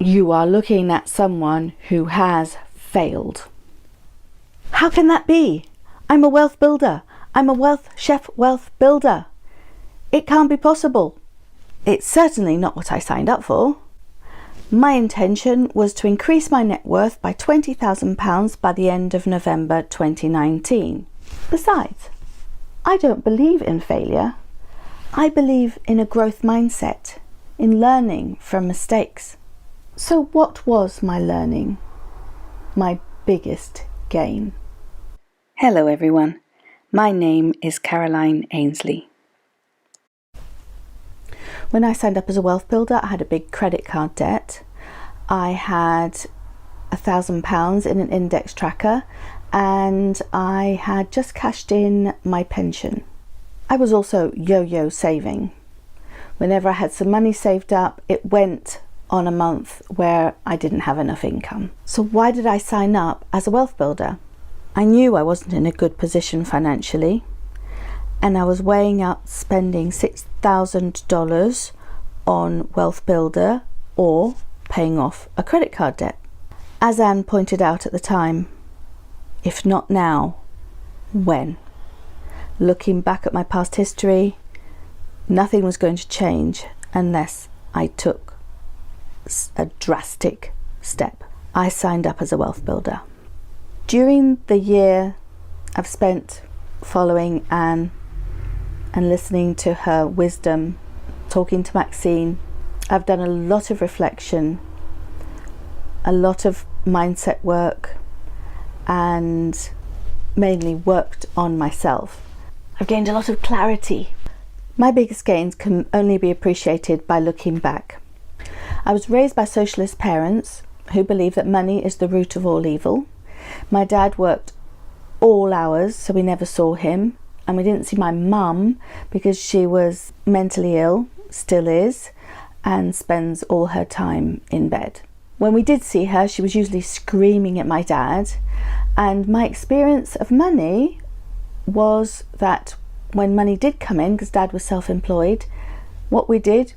you are looking at someone who has failed. How can that be? I'm a wealth builder. I'm a wealth builder. It can't be possible. It's certainly not what I signed up for. My intention was to increase my net worth by £20,000 by the end of November 2019. Besides, I don't believe in failure. I believe in a growth mindset, in learning from mistakes. So what was my learning? My biggest gain? Hello everyone, my name is Caroline Ainsley. When I signed up as a wealth builder, I had a big credit card debt. I had £1,000 in an index tracker, and I had just cashed in my pension. I was also yo-yo saving. Whenever I had some money saved up, it went on a month where I didn't have enough income. So why did I sign up as a wealth builder? I knew I wasn't in a good position financially, and I was weighing up spending $6,000 on Wealth Builder or paying off a credit card debt. As Anne pointed out at the time, if not now, when? Looking back at my past history, nothing was going to change unless I took a drastic step. I signed up as a wealth builder. During the year I've spent following Anne and listening to her wisdom, talking to Maxine, I've done a lot of reflection, a lot of mindset work, and mainly worked on myself. I've gained a lot of clarity. My biggest gains can only be appreciated by looking back. I was raised by socialist parents who believe that money is the root of all evil. My dad worked all hours, so we never saw him. And we didn't see my mum because she was mentally ill, still is, and spends all her time in bed. When we did see her, she was usually screaming at my dad. And my experience of money was that when money did come in, because Dad was self-employed, what we did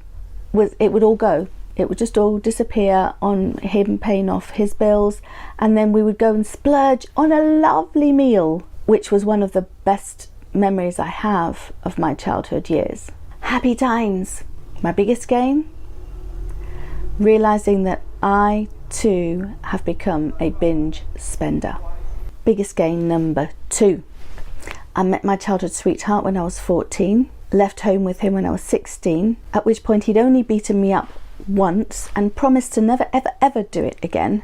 was it would all go. It would just all disappear on him paying off his bills, and then we would go and splurge on a lovely meal, which was one of the best memories I have of my childhood years. Happy times. My biggest gain? Realizing that I too have become a binge spender. Biggest gain number 2. I met my childhood sweetheart when I was 14, left home with him when I was 16, at which point he'd only beaten me up once and promised to never ever do it again.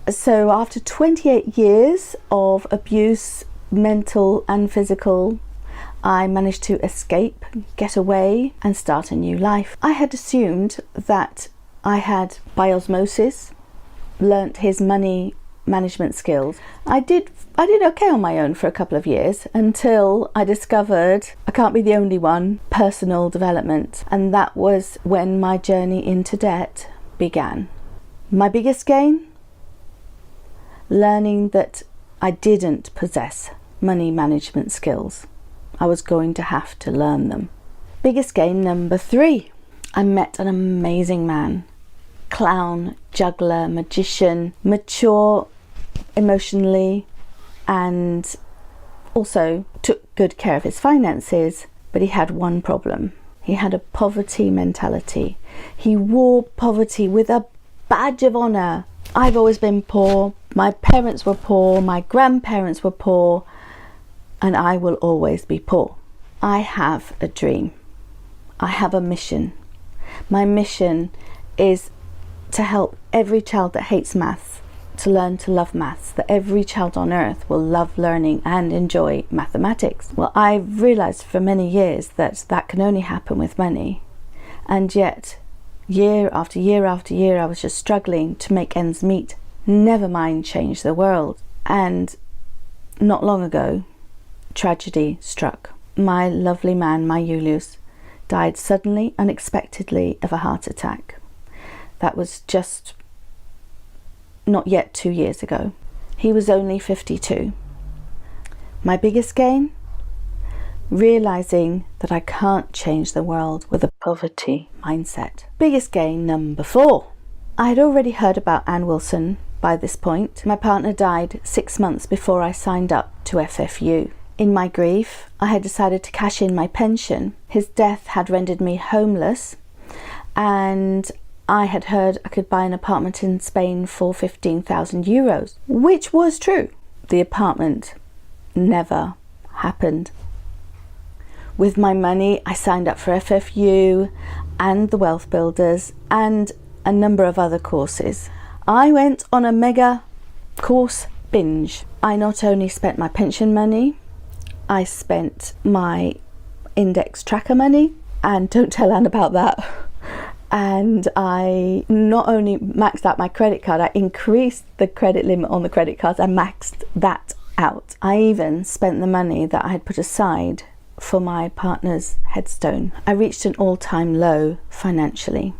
So after 28 years of abuse, mental and physical, I managed to escape, get away and start a new life. I had assumed that I had, by osmosis, learnt his money management skills. I did okay on my own for a couple of years until I discovered I can't be the only one, personal development, and that was when my journey into debt began. My biggest gain? Learning that I didn't possess money management skills. I was going to have to learn them. Biggest gain number 3. I met an amazing man. Clown, juggler, magician, mature emotionally, and also took good care of his finances, but he had one problem. He had a poverty mentality. He wore poverty with a badge of honour. I've always been poor, my parents were poor, my grandparents were poor, and I will always be poor. I have a dream. I have a mission. My mission is to help every child that hates maths to learn to love maths, that every child on earth will love learning and enjoy mathematics. Well, I've realised for many years that that can only happen with money, and yet year after year after year I was just struggling to make ends meet, never mind change the world. And not long ago, tragedy struck. My lovely man, my Julius, died suddenly, unexpectedly of a heart attack. That was just not yet 2 years ago. He was only 52. My biggest gain? Realizing that I can't change the world with a poverty mindset. Biggest gain number 4. I had already heard about Anne Wilson by this point. My partner died 6 months before I signed up to FFU. In my grief, I had decided to cash in my pension. His death had rendered me homeless, and I had heard I could buy an apartment in Spain for 15,000 euros, which was true. The apartment never happened. With my money, I signed up for FFU and the Wealth Builders and a number of other courses. I went on a mega course binge. I not only spent my pension money, I spent my index tracker money, and don't tell Anne about that. And I not only maxed out my credit card, I increased the credit limit on the credit cards. I maxed that out. I even spent the money that I had put aside for my partner's headstone. I reached an all-time low financially.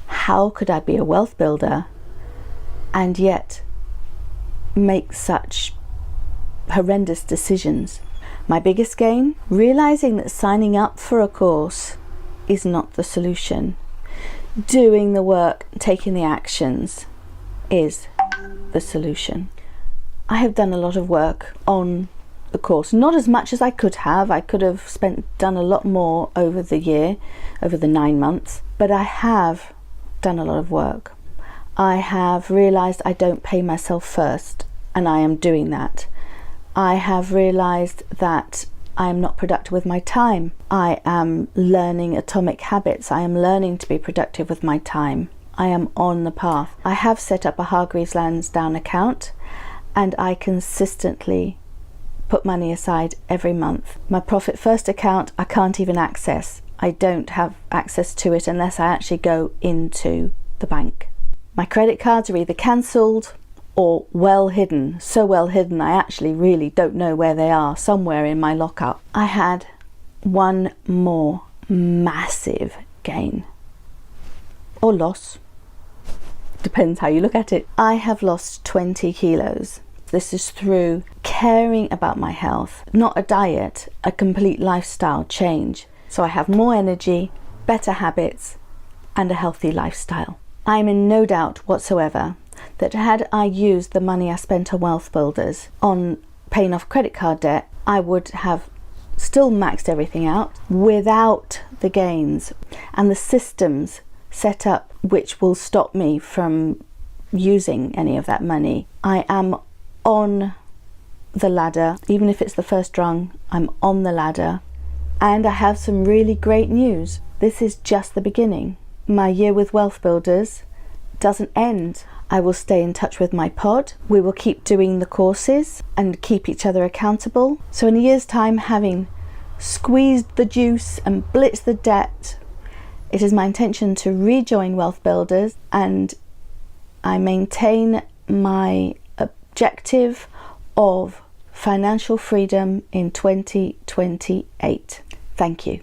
How could I be a wealth builder and yet make such horrendous decisions? My biggest gain? Realizing that signing up for a course is not the solution. Doing the work, taking the actions is the solution. I have done a lot of work on the course, not as much as I could have. I could have done a lot more over the year, over the 9 months, but I have done a lot of work. I have realized I don't pay myself first, and I am doing that. I have realized that I am not productive with my time. I am learning atomic habits. I am learning to be productive with my time. I am on the path. I have set up a Hargreaves Lansdown account, and I consistently put money aside every month. My Profit First account I can't even access. I don't have access to it unless I actually go into the bank. My credit cards are either cancelled or well hidden, so well hidden I actually really don't know where they are, somewhere in my lockup. I had one more massive gain or loss, depends how you look at it. I have lost 20 kilos. This is through caring about my health, not a diet, a complete lifestyle change. So I have more energy, better habits, and a healthy lifestyle. I'm in no doubt whatsoever that had I used the money I spent on Wealth Builders on paying off credit card debt, I would have still maxed everything out without the gains and the systems set up which will stop me from using any of that money. I am on the ladder. Even if it's the first rung, I'm on the ladder. And I have some really great news. This is just the beginning. My year with Wealth Builders doesn't end. I will stay in touch with my pod. We will keep doing the courses and keep each other accountable. So in a year's time, having squeezed the juice and blitzed the debt, it is my intention to rejoin Wealth Builders, and I maintain my objective of financial freedom in 2028. Thank you.